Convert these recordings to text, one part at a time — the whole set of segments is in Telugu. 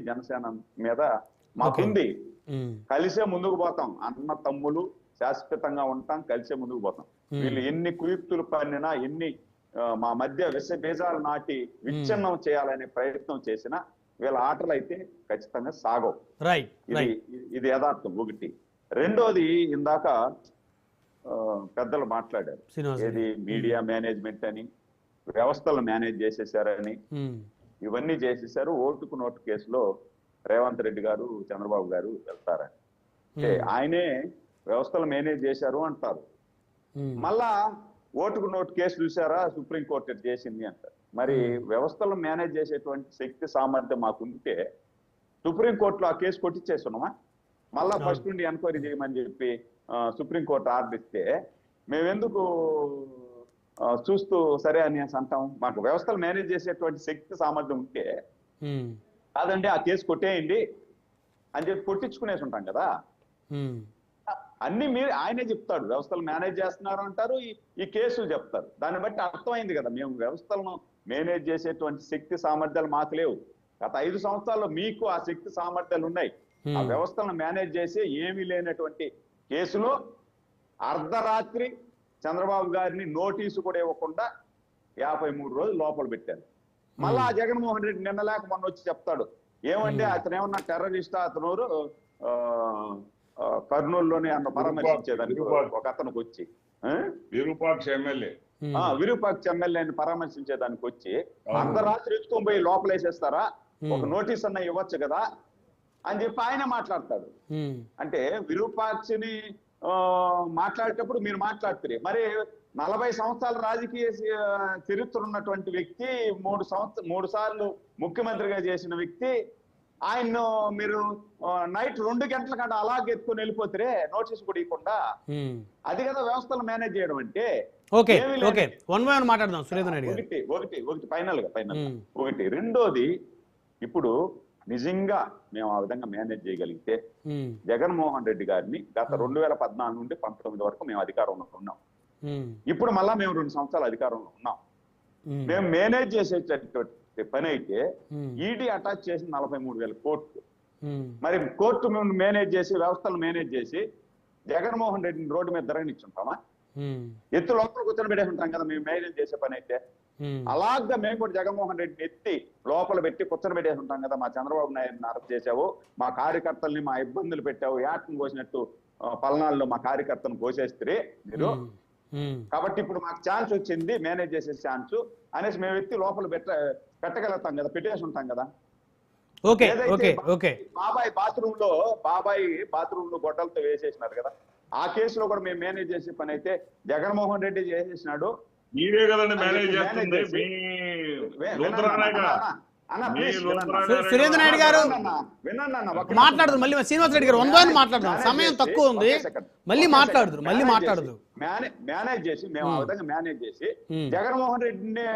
జనసేన మీద మాకుంది. కలిసే ముందుకు పోతాం, అన్న తమ్ములు శాశ్వతంగా ఉంటాం, కలిసే ముందుకు పోతాం. వీళ్ళు ఎన్ని కుయుక్తులు పన్నినా, ఎన్ని మా మధ్య విష బీజాలు నాటి విచ్ఛిన్నం చేయాలనే ప్రయత్నం చేసినా వీళ్ళ ఆటలు అయితే ఖచ్చితంగా సాగవు. ఇది యథార్థం ఒకటి. రెండోది, ఇందాక పెద్దలు మాట్లాడారు, ఏది మీడియా మేనేజ్మెంట్ అని, వ్యవస్థలు మేనేజ్ చేసేసారని, ఇవన్నీ చేసేసారు. ఓటుకు నోటు కేసులో రేవంత్ రెడ్డి గారు, చంద్రబాబు గారు వెళ్తారని. ఆయనే వ్యవస్థలు మేనేజ్ చేశారు అంటారు. మళ్ళా ఓటుకు నోటు కేసు చూసారా, సుప్రీంకోర్టు చేసింది అంటారు. మరి వ్యవస్థలు మేనేజ్ చేసేటువంటి శక్తి సామర్థ్యం మాకుంటే సుప్రీంకోర్టులో ఆ కేసు కొట్టించేస్తున్నామా? మళ్ళా ఫస్ట్ నుండి ఎంక్వైరీ చేయమని చెప్పి సుప్రీంకోర్టు ఆర్డర్ ఇస్తే మేమెందుకు చూస్తూ సరే అని అంటాం? మాకు వ్యవస్థలు మేనేజ్ చేసేటువంటి శక్తి సామర్థ్యం ఉంటే కాదండి ఆ కేసు కొట్టేయండి అని చెప్పి కొట్టించుకునేసి ఉంటాం కదా. అన్ని మీరు ఆయనే చెప్తాడు, వ్యవస్థలు మేనేజ్ చేస్తున్నారు అంటారు, ఈ కేసు చెప్తారు. దాన్ని బట్టి అర్థమైంది కదా, మేము వ్యవస్థలను మేనేజ్ చేసేటువంటి శక్తి సామర్థ్యాలు మాకు లేవు. గత 5 సంవత్సరాల్లో మీకు ఆ శక్తి సామర్థ్యాలు ఉన్నాయి. ఆ వ్యవస్థలను మేనేజ్ చేసి ఏమీ లేనటువంటి కేసులో అర్ధరాత్రి చంద్రబాబు గారిని నోటీసు కూడా ఇవ్వకుండా 53 రోజులు లోపల పెట్టారు. మళ్ళా జగన్మోహన్ రెడ్డి నిన్న లేక మొన్న వచ్చి చెప్తాడు, ఏమంటే అతను ఏమన్నా టెర్రరిస్టా, అతను కర్నూలులోనే అన్న పరామర్శించేదానికి ఒక అతనికి వచ్చి విరూపాక్ష ఎమ్మెల్యేని పరామర్శించేదానికి వచ్చి అర్ధరాత్రి ఎత్తుకొని పోయి లోపలేసేస్తారా, ఒక నోటీస్ అన్న ఇవ్వచ్చు కదా అని చెప్పి ఆయన మాట్లాడతాడు. అంటే విరూపాక్షని మాట్లాడేటప్పుడు మీరు మాట్లాడుతారు. మరి 40 సంవత్సరాల రాజకీయ చరిత్ర ఉన్నటువంటి వ్యక్తి, 3 సార్లు ముఖ్యమంత్రిగా చేసిన వ్యక్తి, ఆయన్ను మీరు నైట్ 2 గంటల కంటే అలాగే ఎత్తుకొని వెళ్ళిపోతే నోటీస్ కూడా ఇవ్వకుండా, అది కదా వ్యవస్థలు మేనేజ్ చేయడం అంటే. ఒకటి ఫైనల్ గా ఒకటి. రెండోది, ఇప్పుడు నిజంగా మేము ఆ విధంగా మేనేజ్ చేయగలిగితే జగన్మోహన్ రెడ్డి గారిని గత 2014 నుండి 19 వరకు మేము అధికారంలో ఉన్నాం. ఇప్పుడు మళ్ళా మేము 2 సంవత్సరాలు అధికారంలో ఉన్నాం. మేము మేనేజ్ చేసేటటువంటి పని అయితే ఈడీ అటాచ్ చేసిన 43,000 కోట్లు. మరి కోర్టు మేము మేనేజ్ చేసి, వ్యవస్థలు మేనేజ్ చేసి జగన్మోహన్ రెడ్డిని రోడ్డు మీద తిరగనిచ్చుంటామా? ఎత్తు లోపల కూర్చొని పెట్టేసి ఉంటాం కదా మేము మేనేజ్ చేసే పని అయితే. అలాగా మేము కూడా జగన్మోహన్ రెడ్డిని ఎత్తి లోపల పెట్టి కూర్చొని పెట్టేసి ఉంటాం కదా. మా చంద్రబాబు నాయుడిని అరెస్ట్ చేసావు, మా కార్యకర్తల్ని మా ఇబ్బందులు పెట్టావు, యాట్ను కోసినట్టు పల్నాడులో మా కార్యకర్తను కోసేస్తే మీరు. కాబట్టి ఇప్పుడు మాకు ఛాన్స్ వచ్చింది, మేనేజ్ చేసే ఛాన్స్ అనేసి మేము ఎత్తి లోపల పెట్టగలుగుతాం కదా, పెట్టేసి ఉంటాం కదా. బాబాయ్ బాత్రూమ్ లో గొడ్డలతో వేసేసినారు కదా, ఆ కేసులో కూడా మేము మేనేజ్ చేసే పని అయితే జగన్మోహన్ రెడ్డి చేసేసినాడు. మీరే కదండి మేనేజ్ చేస్తుంది. సురేంద్ర నాయుడు గారు మాట్లాడదు, మళ్ళీ శ్రీనివాస్ రెడ్డి గారు వందని మాట్లాడదాం, సమయం తక్కువ ఉంది, మళ్ళీ మాట్లాడదు. మేనేజ్ చేసి మేము ఆ విధంగా మేనేజ్ చేసి జగన్మోహన్ రెడ్డిని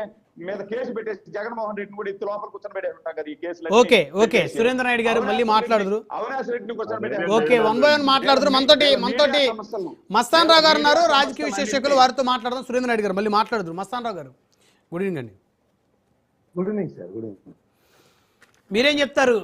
మీద కేసు పెట్టేసి జగన్మోహన్ రెడ్డిని కూడా ఎత్తి లోపల కూర్చొని పెట్టేసి ఉంటాం కదా ఈ కేసులో. ఓకే సురేంద్ర నాయుడు గారు మళ్ళీ మాట్లాడదు. అవినాష్ రెడ్డిని కూర్చొని పెట్టేసి మాట్లాడదు. మనతోటి మస్తాన్ రావు గారు ఉన్నారు, రాజకీయ విశ్లేషకులు, వారితో మాట్లాడదాం. సురేంద్ర నాయుడు గారు మళ్ళీ మాట్లాడదు. మస్తాన్ రావు గారు గుడ్ ఈవినింగ్ అండి. Good evening sir. Good evening. మీరేం చెప్తారు?